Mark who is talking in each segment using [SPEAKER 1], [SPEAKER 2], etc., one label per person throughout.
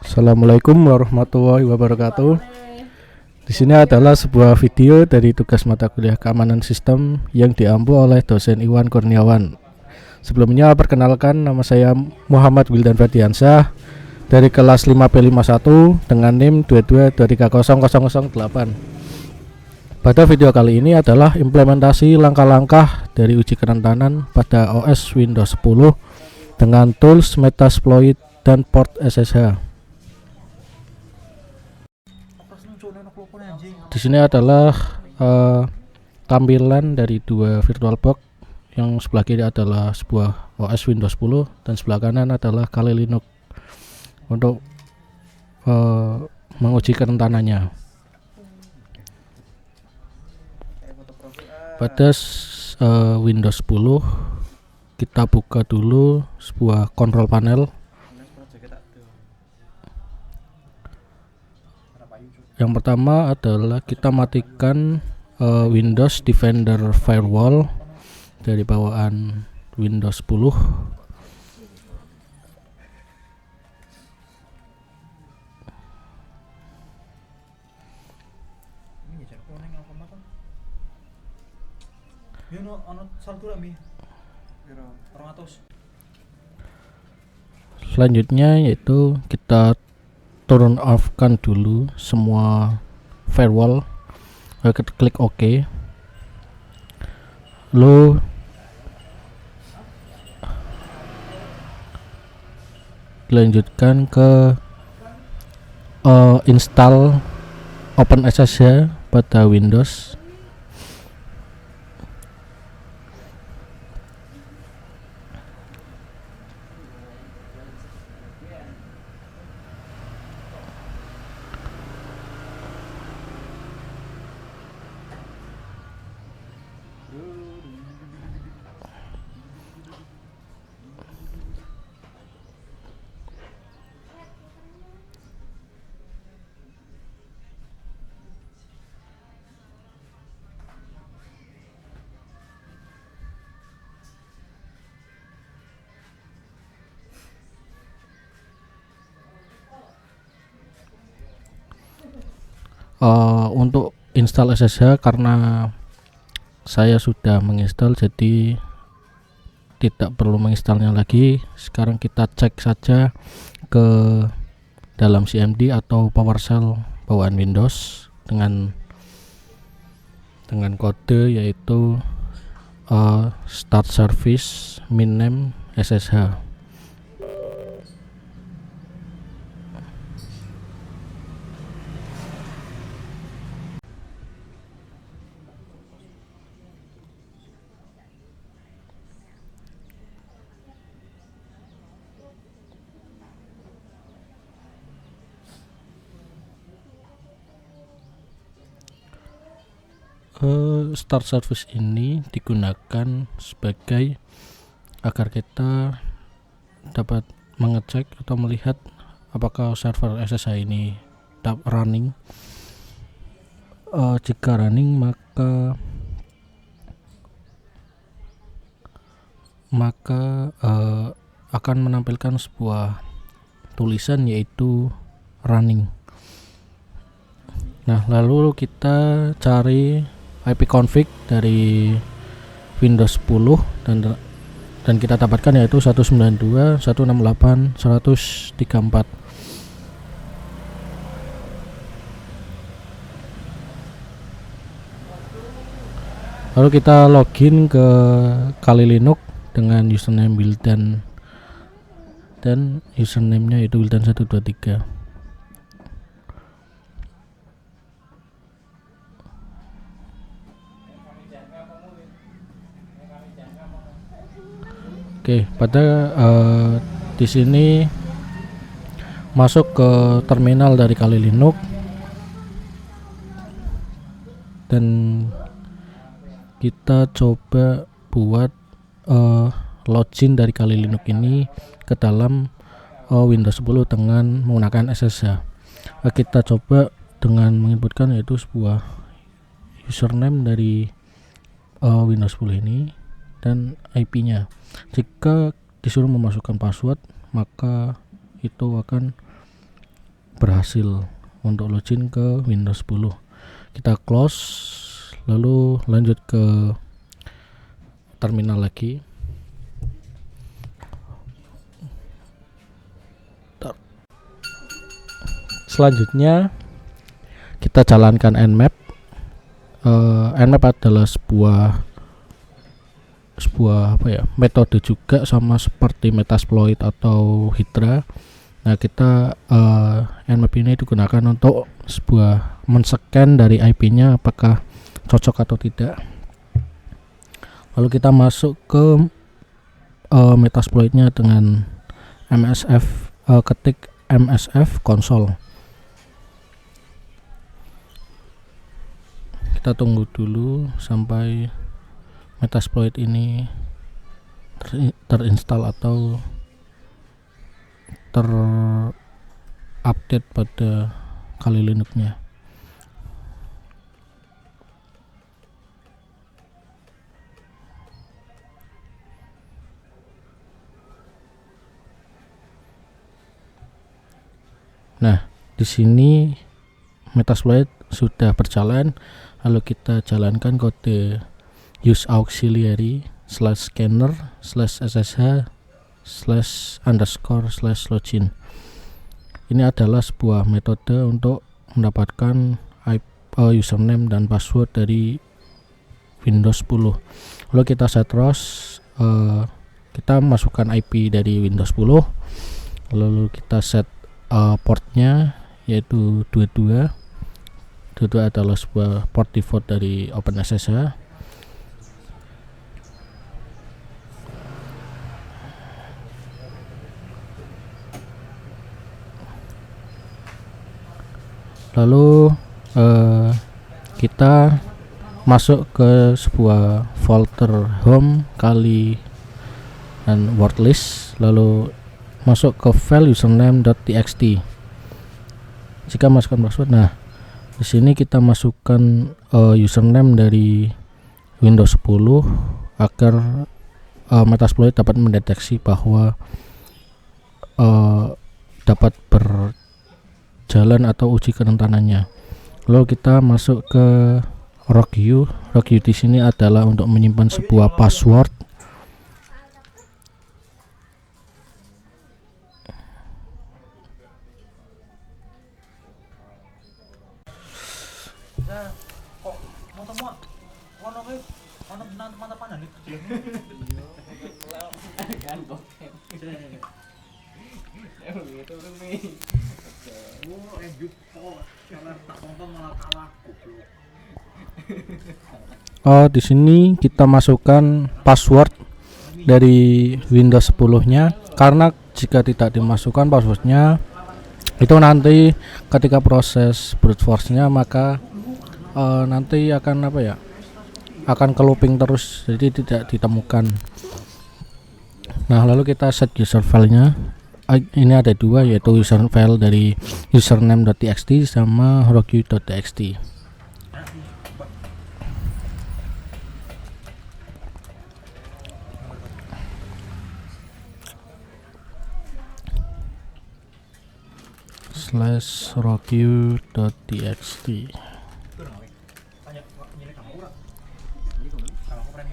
[SPEAKER 1] Assalamualaikum warahmatullahi wabarakatuh. Di sini adalah sebuah video dari tugas mata kuliah keamanan sistem yang diampu oleh dosen Iwan Kurniawan. Sebelumnya perkenalkan, nama saya Muhammad Wildan Ferdiansyah dari kelas 5B51 dengan NIM 22230008. Pada video kali ini adalah implementasi langkah-langkah dari uji kerentanan pada OS Windows 10 dengan tools Metasploit dan port SSH. Di sini adalah tampilan dari dua VirtualBox. Yang sebelah kiri adalah sebuah OS Windows 10 dan sebelah kanan adalah Kali Linux untuk menguji kerentanannya. Pada Windows 10 kita buka dulu sebuah control panel. Yang pertama adalah kita matikan Windows Defender Firewall dari bawaan Windows 10. Selanjutnya yaitu kita turn off kan dulu semua firewall. Kita klik OK. Lalu dilanjutkan ke install OpenSSH pada Windows. Untuk install SSH karena saya sudah menginstal jadi tidak perlu menginstalnya lagi. Sekarang kita cek saja ke dalam CMD atau PowerShell bawaan Windows dengan kode yaitu start service minname SSH. Start service ini digunakan sebagai agar kita dapat mengecek atau melihat apakah server SSH ini running. Jika running maka akan menampilkan sebuah tulisan yaitu running. Nah, lalu kita cari ipconfig dari Windows 10 dan kita dapatkan yaitu 192.168.134. Lalu kita login ke Kali Linux dengan username Wildan dan username-nya yaitu Wildan123. Oke, pada di sini masuk ke terminal dari Kali Linux dan kita coba buat login dari Kali Linux ini ke dalam Windows 10 dengan menggunakan SSH. Kita coba dengan menginputkan yaitu sebuah username dari Windows 10 ini dan IP-nya. Jika disuruh memasukkan password, maka itu akan berhasil untuk login ke Windows 10. Kita close, lalu lanjut ke terminal lagi. Selanjutnya kita jalankan Nmap. Nmap adalah sebuah metode juga, sama seperti Metasploit atau Hydra. Nah, kita Nmap ini digunakan untuk sebuah men-scan dari IP-nya apakah cocok atau tidak. Lalu kita masuk ke Metasploit-nya dengan MSF, ketik MSF console. Kita tunggu dulu sampai Metasploit ini terinstall atau terupdate pada Kali Linux-nya. Nah, di sini Metasploit sudah berjalan. Lalu kita jalankan kode use auxiliary /scanner /ssh/_login. Ini adalah sebuah metode untuk mendapatkan username dan password dari Windows 10. Lalu kita set ROS, kita masukkan IP dari Windows 10. Lalu kita set portnya yaitu 22. 22 adalah sebuah port default dari OpenSSH. Lalu kita masuk ke sebuah folder home kali dan word list, lalu masuk ke file username.txt. Jika masukkan password, nah di sini kita masukkan username dari Windows 10 agar Metasploit dapat mendeteksi bahwa dapat berjalan atau uji kerentanannya. Lalu kita masuk ke Rogue. Rogue di sini adalah untuk menyimpan sebuah password. Di sini kita masukkan password dari Windows 10-nya, karena jika tidak dimasukkan passwordnya, itu nanti ketika proses brute force-nya maka nanti akan akan ke looping terus, jadi tidak ditemukan. Nah, lalu kita set user file-nya. Ini ada dua, yaitu user file dari username.txt sama rogue.txt. /rogue.txt.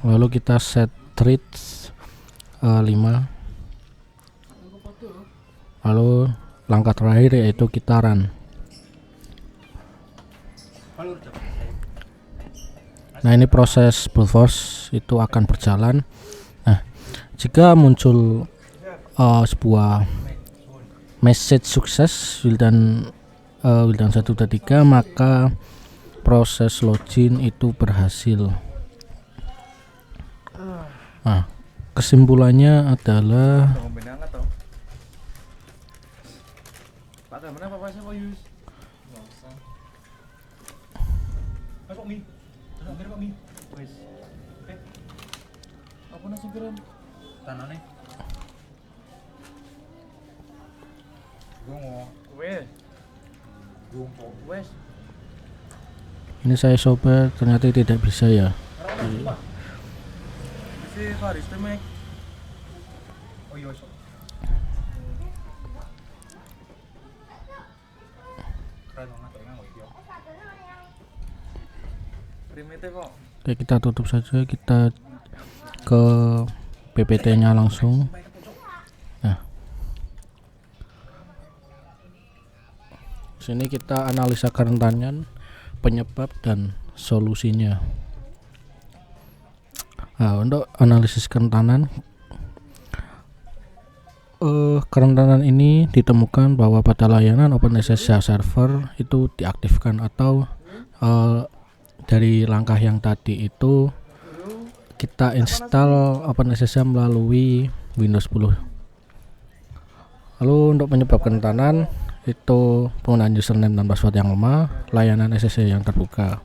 [SPEAKER 1] Lalu kita set threads 5. Lalu langkah terakhir yaitu kita run. Nah, ini proses brute force itu akan berjalan. Nah, jika muncul sebuah message sukses Wildan 123, maka proses login itu berhasil. Nah, kesimpulannya adalah ini saya coba ternyata tidak bisa ya. Oke, kita tutup saja, kita ke PPT nya langsung. Nah, sini kita analisa kerentanan, penyebab dan solusinya. Nah, untuk analisis kerentanan, kerentanan ini ditemukan bahwa pada layanan OpenSSH server itu diaktifkan atau dari langkah yang tadi itu kita install OpenSSH melalui Windows 10. Lalu untuk penyebab kerentanan itu penggunaan username dan password yang lemah, layanan SSH yang terbuka,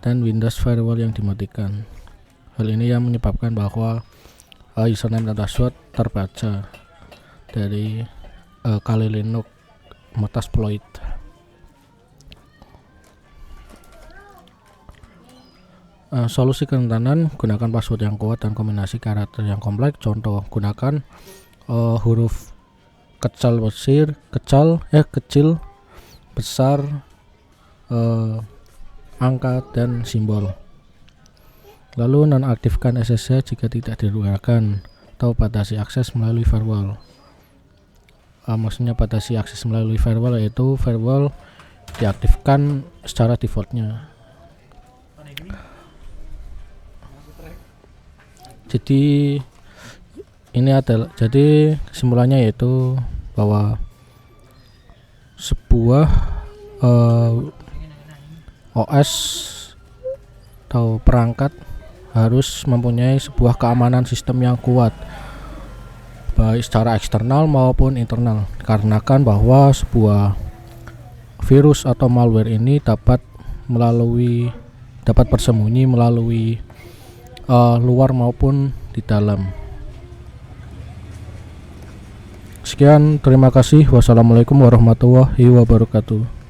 [SPEAKER 1] dan Windows Firewall yang dimatikan. Hal ini yang menyebabkan bahwa username dan password terbaca dari Kali Linux Metasploit. Solusi kerentanan: gunakan password yang kuat dan kombinasi karakter yang kompleks. Contoh, gunakan huruf kecil, besar, angka, dan simbol. Lalu nonaktifkan SSH jika tidak digunakan, atau batasi akses melalui firewall. Maksudnya batasi akses melalui firewall yaitu firewall diaktifkan secara defaultnya. Jadi ini adalah, jadi kesimpulannya yaitu bahwa sebuah OS atau perangkat harus mempunyai sebuah keamanan sistem yang kuat, baik secara eksternal maupun internal, dikarenakan bahwa sebuah virus atau malware ini dapat bersembunyi melalui luar maupun di dalam. Sekian, terima kasih. Wassalamualaikum warahmatullahi wabarakatuh.